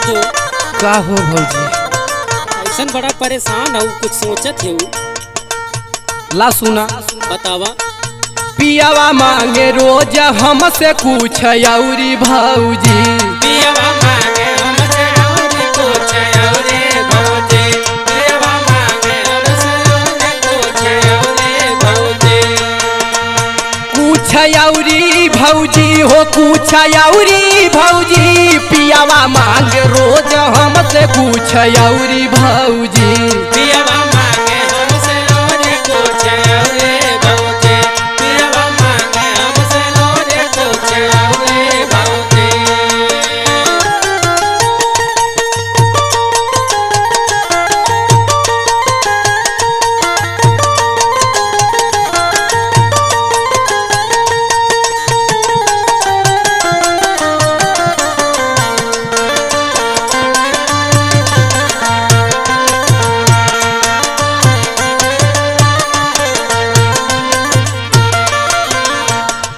तो का हो भौजी? ऐसा बड़ा परेशान हो, कुछ सोचत है? ला सुना, बतावा। पियावा मांगे रोज हमसे कुछ औरी भौजी। पियावा मांगे हमसे औरी कुछ औरी भौजी। पियावा मांगे हमसे औरी कुछ औरी भौजी। कुछ औरी भौजी हो, कुछ औरी भौजी। पियावा मांगे रोज हमसे कुछ औरी भौजी। पियावा मांगे हमसे औरी कुछ औरी भौजी। पियावा मांगे हमसे औरी कुछ औरी भौजी।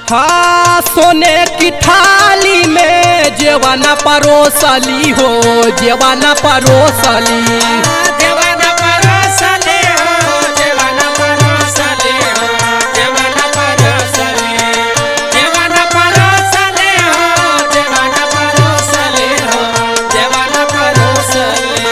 हाँ, सोने की थाली में जेवाना परोसली हो, जेवाना परोसली। जेवाना परोसले हो, जेवाना परोसले हो, जेवाना परोसले। जेवाना परोसले हो, जेवाना परोसले हो, जेवाना परोसले।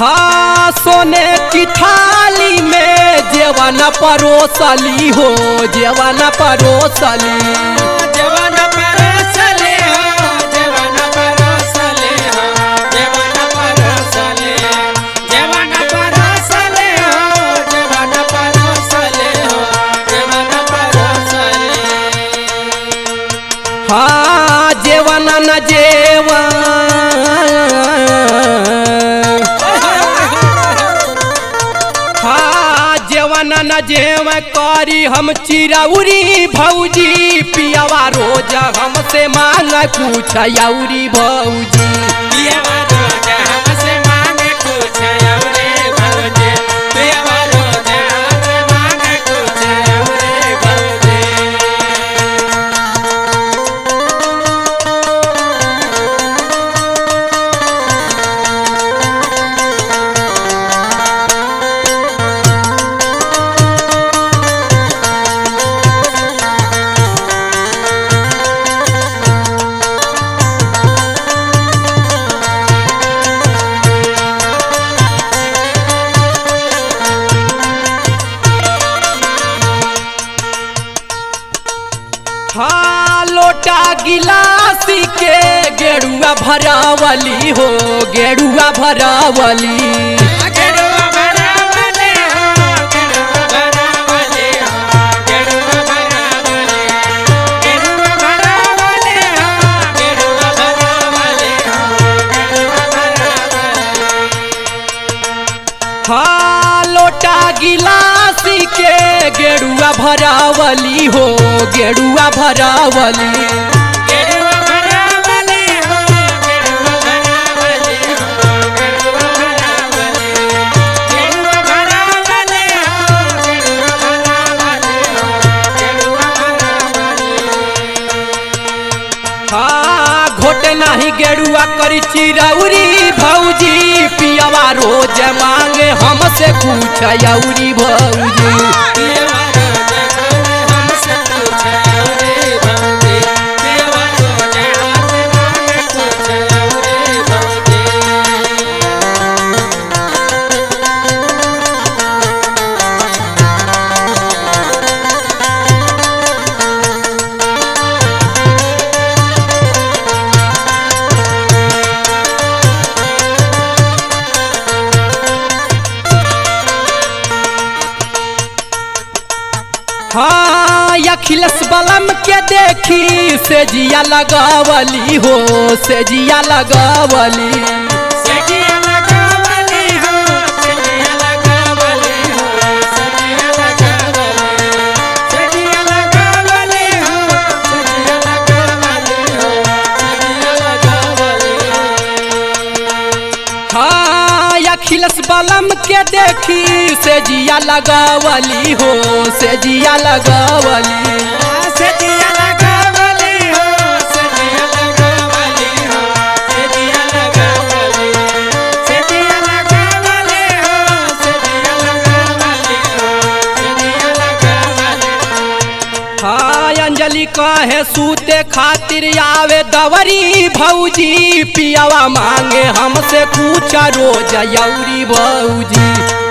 हाँ, सोने की थाली में जेवाना परोसली हो, जेवाना परोसली। जेवाना परोसले हो, जेवाना परोसले हो, जेवाना परोसले। जेवाना परोसले हो, जेवाना परोसले हो, जेवाना परोसले। हाँ, जेवाना न जेवा। हाँ, जेवाना न जेव करी हम चिरौरी भौजी। पियावा रोज हमसे मांग कुछ औरी भौजी। पियावा रोज हमसे मांगे कुछ औरी भौजी। पियावा रोज हमसे मांगे कुछ औरी भौजी। हाँ, लोटा गिलासी के गेरुआ भरावली हो, गेरुआ भरावली। गेरुआ भरावले हो, गेरुआ भरावले हो, गेरुआ भरावले। गेरुआ भरावले हो, गेरुआ भरावले हो, गेरुआ भरावले। हाँ, लोटा गिलासी के गेरुआ भरावली हो, गेरुआ भरावली। गेरुआ भरावले हो, गेरुआ भरावले हो, गेरुआ भरावले। गेरुआ भरावले हो, गेरुआ भरावले हो, गेरुआ भरावले। हाँ, घोट नाही गेरुआ करी चिरौरी भौजी। पियावा रोज मांगे हमसे कुछ औरी भौजी। पियावा रोज हमसे कुछ औरी भौजी। पियावा रोज हमसे मांगे कुछ औरी भौजी। हाँ, अखिलेश बलम के देखी से जिया लगावली हो, से जिया लगावली। सजिया लगावली हो, सजिया लगावली हो, सजिया लगावली। सजिया लगावली हो, सजिया लगावली हो, सजिया लगावली। हाँ, अखिलेश बलम के देखी से जिया लगावली हो, से जिया लगावली। सजिया लगावली हो, सजिया लगावली हो, चली कहे सूते खातिर आवे दवरी भौजी पियावा मांगे हमसे कुछ रोज यौरी भौजी।